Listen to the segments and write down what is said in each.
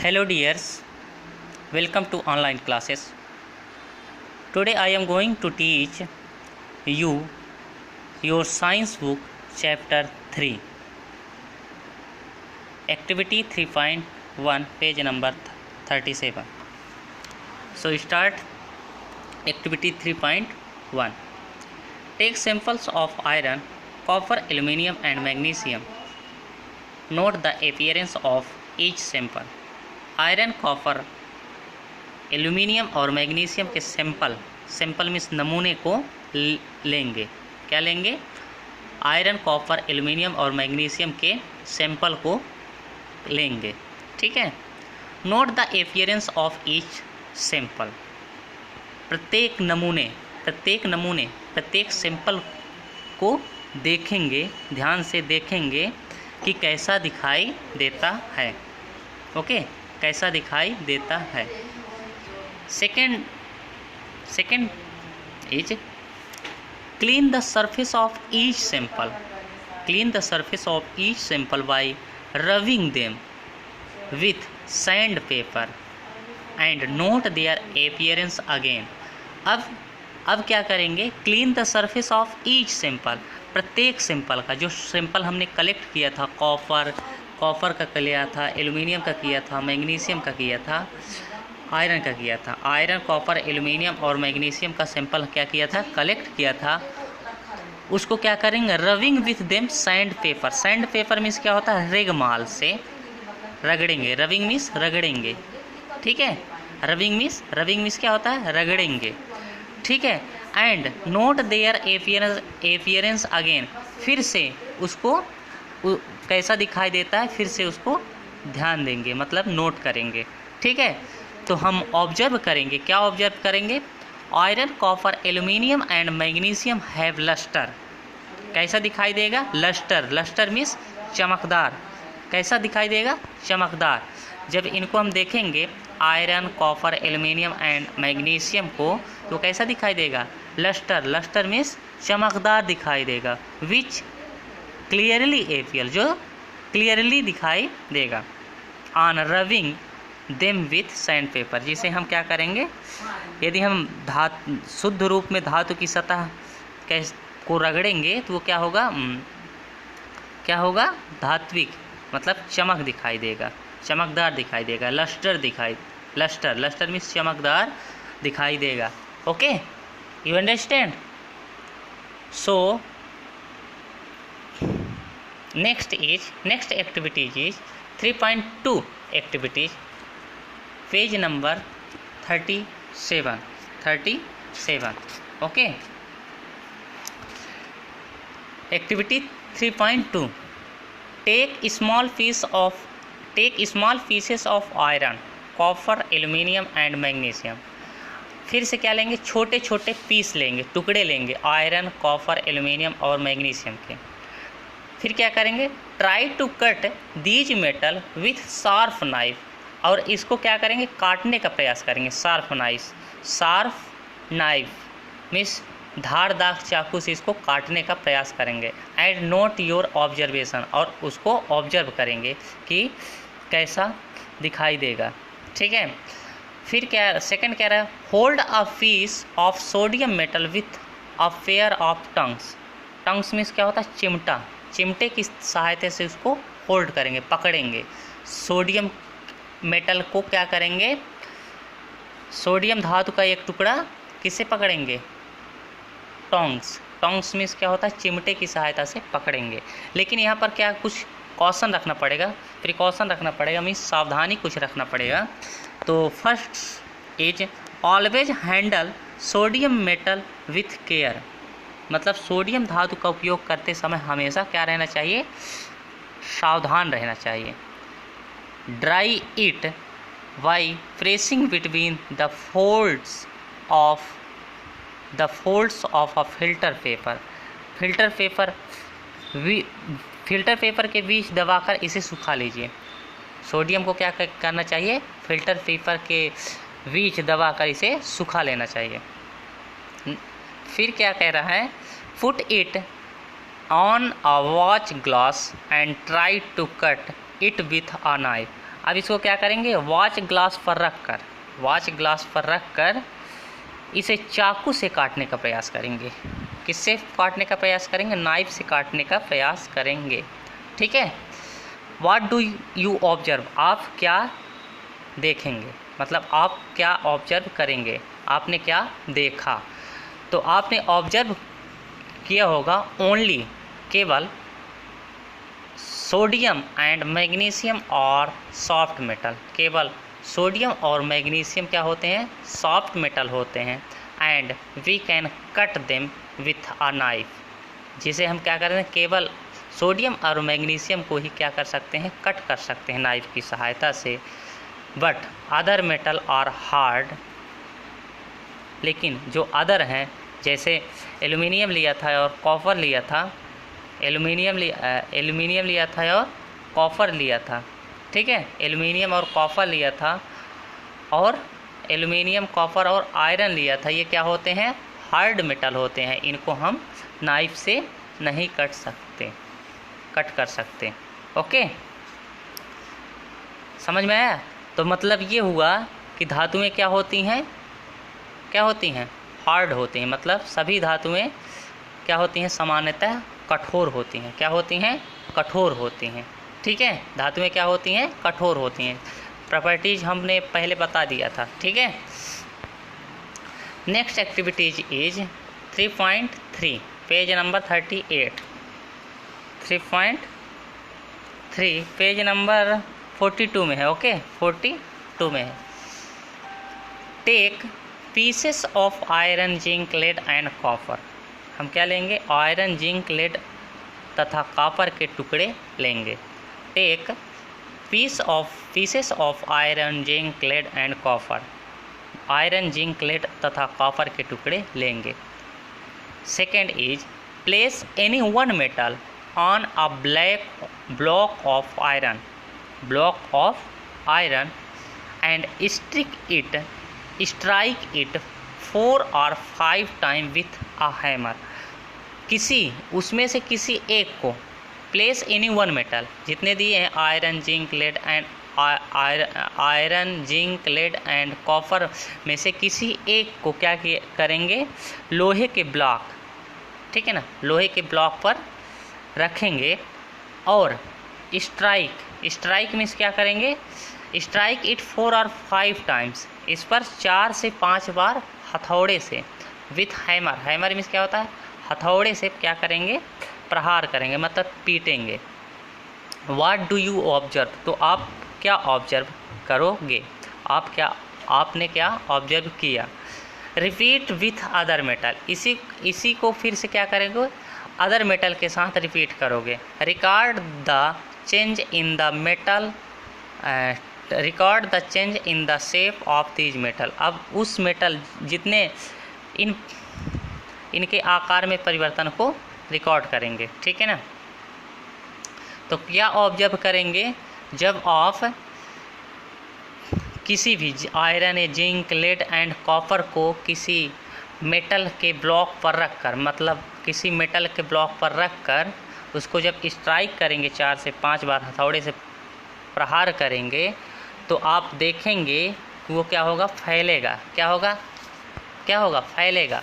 Hello dears, welcome to online classes. Today I am going to teach you your science book chapter 3, activity 3.1, page number 37. So start activity 3.1. Take samples of iron, copper, aluminium and magnesium. Note the appearance of each sample. Iron, copper, aluminium और magnesium के sample means नमूने को लेंगे। क्या लेंगे? Iron, copper, aluminium और magnesium के sample को लेंगे। ठीक है। Note the appearance of each sample. प्रत्येक सैंपल को देखेंगे, ध्यान से देखेंगे कि कैसा दिखाई देता है। ओके, कैसा दिखाई देता है। Second is clean the surface of each sample by rubbing them with sandpaper and note their appearance again. अब क्या करेंगे? Clean the surface of each sample. प्रत्येक सैंपल का, जो सैंपल हमने कलेक्ट किया था, कॉपर का किया था, एल्यूमिनियम का किया था, मैग्नीशियम का किया था, आयरन का किया था। आयरन, कॉपर, एल्यूमिनियम और मैग्नीशियम का सैंपल क्या किया था? कलेक्ट किया था। उसको क्या करेंगे? Rubbing with them sand paper. Sand paper means क्या होता है? रेगमाल से रगड़ेंगे। Rubbing means रगड़ेंगे। ठीक है। रबिंग मीन्स क्या होता है? रगड़ेंगे। ठीक है। And note their appearance again. फिर से उसको कैसा दिखाई देता है, फिर से उसको ध्यान देंगे, मतलब नोट करेंगे। ठीक है। तो हम ऑब्जर्व करेंगे। क्या ऑब्जर्व करेंगे? Iron, copper, aluminium and magnesium have lustre. कैसा दिखाई देगा? लस्टर मीन्स चमकदार। कैसा दिखाई देगा? चमकदार। जब इनको हम देखेंगे, iron, copper, aluminium and magnesium को, तो कैसा दिखाई देगा? लस्टर मीन्स चमकदार दिखाई देगा। विच क्लियरली एपियल, जो क्लियरली दिखाई देगा। On rubbing them with sand paper, जिसे हम क्या करेंगे? यदि हम शुद्ध रूप में धातु की सतह को रगड़ेंगे तो वो क्या होगा? धात्विक, मतलब चमक दिखाई देगा, चमकदार दिखाई देगा। लस्टर मीन्स चमकदार दिखाई देगा। Okay, you understand? So next activity is 3.2 activities, page number 37. Okay, activity 3.2. take small pieces of iron, copper, aluminium and magnesium. फिर से क्या लेंगे? छोटे छोटे पीस लेंगे, टुकड़े लेंगे, आयरन, कॉपर, एल्यूमिनियम और मैग्नीशियम के। फिर क्या करेंगे? Try to cut these metal with sharp knife. और इसको क्या करेंगे? काटने का प्रयास करेंगे। शार्प नाइफ मीन्स धारदार चाकू से इसको काटने का प्रयास करेंगे। एंड नोट योर ऑब्जर्वेशन, और उसको ऑब्जर्व करेंगे कि कैसा दिखाई देगा। ठीक है। फिर क्या सेकंड कह रहा है? Hold a piece of sodium metal with a pair of tongs means क्या होता है? चिमटे की सहायता से उसको होल्ड करेंगे, पकड़ेंगे। सोडियम मेटल को क्या करेंगे? सोडियम धातु का एक टुकड़ा किससे पकड़ेंगे? टोंग्स मीन्स क्या होता है? चिमटे की सहायता से पकड़ेंगे। लेकिन यहाँ पर क्या कुछ प्रिकॉशन रखना पड़ेगा, मीन्स सावधानी कुछ रखना पड़ेगा। तो first is always handle sodium metal with care. मतलब सोडियम धातु का उपयोग करते समय हमेशा क्या रहना चाहिए? सावधान रहना चाहिए। Dry it by pressing between the folds of a filter paper के बीच दबाकर इसे सुखा लीजिए। सोडियम को क्या करना चाहिए? फिल्टर पेपर के बीच दबाकर इसे सुखा लेना चाहिए। फिर क्या कह रहा है? Put it on a watch glass and try to cut it with a knife. अब इसको क्या करेंगे, वॉच ग्लास पर रख कर इसे चाकू से काटने का प्रयास करेंगे। किससे काटने का प्रयास करेंगे, नाइफ से काटने का प्रयास करेंगे। ठीक है। व्हाट डू यू ऑब्जर्व, आप क्या देखेंगे, मतलब आप क्या ऑब्जर्व करेंगे, आपने क्या देखा। तो आपने ऑब्जर्व किया होगा ओनली, केवल सोडियम एंड मैग्नीशियम और सॉफ्ट मेटल, केवल सोडियम और मैग्नीशियम क्या होते हैं, सॉफ्ट मेटल होते हैं। And we can cut them with a knife, जिसे हम क्या करें, केवल सोडियम और मैग्नीशियम को ही क्या कर सकते हैं, कट कर सकते हैं नाइफ की सहायता से। But other metal are hard, लेकिन जो अदर हैं, जैसे एल्युमिनियम लिया था और कॉपर लिया था, एल्युमिनियम लिया था और कॉपर लिया था। ठीक है, एल्युमिनियम और कॉपर लिया था, और एल्युमिनियम, कॉपर और आयरन लिया था। ये क्या होते हैं, हार्ड मेटल होते हैं, इनको हम नाइफ से नहीं कट कर सकते। ओके, समझ में आया। तो मतलब ये हुआ कि धातुएं क्या होती हैं, हार्ड होती हैं। मतलब सभी धातुएं क्या होती हैं, सामान्यतः कठोर होती हैं। क्या होती हैं, कठोर होती हैं। ठीक है, धातुएं क्या होती हैं, कठोर होती हैं। प्रॉपर्टीज हमने पहले बता दिया था। ठीक है। Next activities is 3.3, page number 38। 3.3 page number 42 में है। ओके, 42 में है। Take pieces of iron, zinc, lead and copper. हम क्या लेंगे, आयरन, जिंक, लेड तथा कॉपर के टुकड़े लेंगे। Take pieces of iron, zinc, lead and copper. Iron, zinc, lead तथा कॉपर के टुकड़े लेंगे। Second is place any one metal on a block of iron and strike it 4 or 5 time with a hammer. उसमें से किसी एक को, place any one metal, जितने दिए हैं iron, zinc, lead and copper में से किसी एक को क्या करेंगे, लोहे के ब्लॉक, ठीक है ना, लोहे के ब्लॉक पर रखेंगे और स्ट्राइक मीन्स क्या करेंगे, स्ट्राइक इट 4 or 5 टाइम्स, इस पर 4 से 5 बार हथौड़े से, विथ हैमर मीन्स क्या होता है, हथौड़े से क्या करेंगे, प्रहार करेंगे, मतलब पीटेंगे। व्हाट डू यू ऑब्जर्व, तो आप क्या ऑब्जर्व करोगे, आपने क्या ऑब्जर्व किया। रिपीट विथ अदर मेटल, इसी को फिर से क्या करेंगे, अदर मेटल के साथ रिपीट करोगे। Record the change in the shape of these metal. अब उस मेटल जितने इनके आकार में परिवर्तन को रिकॉर्ड करेंगे। ठीक है ना। तो क्या ऑब्जर्व करेंगे, जब आप किसी भी iron, zinc, lead and copper को किसी मेटल के ब्लॉक पर रखकर, मतलब किसी मेटल के ब्लॉक पर रखकर उसको जब स्ट्राइक करेंगे, 4 से 5 बार हथौड़े से प्रहार करेंगे, तो आप देखेंगे कि वो क्या होगा, फैलेगा। क्या होगा, फैलेगा।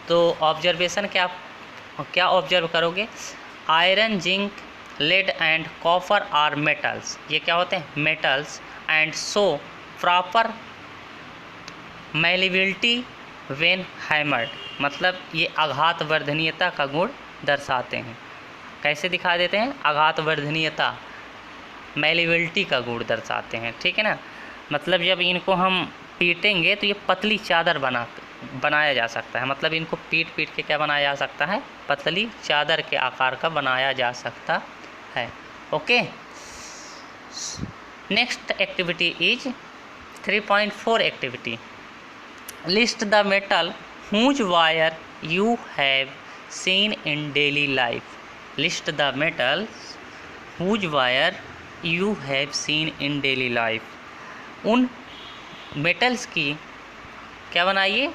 तो ऑब्जर्वेशन क्या ऑब्जर्व करोगे, iron, zinc, lead and copper are metals, ये क्या होते हैं, metals, and so proper malleability when hammered, मतलब ये आघात वर्धनीयता का गुण दर्शाते हैं। कैसे दिखा देते हैं, आघात वर्धनीयता, मैलिबिलिटी का गुण दर्शाते हैं। ठीक है ना। मतलब जब इनको हम पीटेंगे तो ये पतली चादर बनाया जा सकता है, मतलब इनको पीट के क्या बनाया जा सकता है, पतली चादर के आकार का बनाया जा सकता है। Okay. Next activity is 3.4 activity, list the metal whose wire you have seen in daily life. List the metals whose wire you have seen in daily life. उन मेटल्स की क्या बनाइए,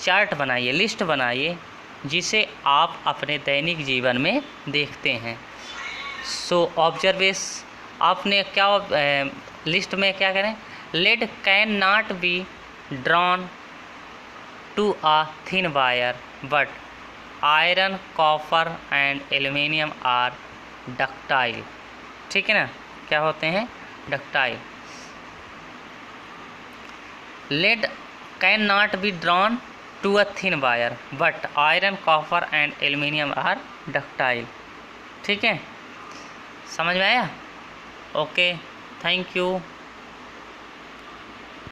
चार्ट बनाइए, लिस्ट बनाइए, जिसे आप अपने दैनिक जीवन में देखते हैं। सो ऑब्जर्वेस, आपने क्या लिस्ट में क्या करें, lead can not be drawn to a thin wire but iron, copper and aluminium are ductile. ठीक है ना, क्या होते हैं, ductile. Lead can not be drawn to a thin wire but iron, copper and aluminium are ductile. ठीक है, समझ में आया? Okay, thank you.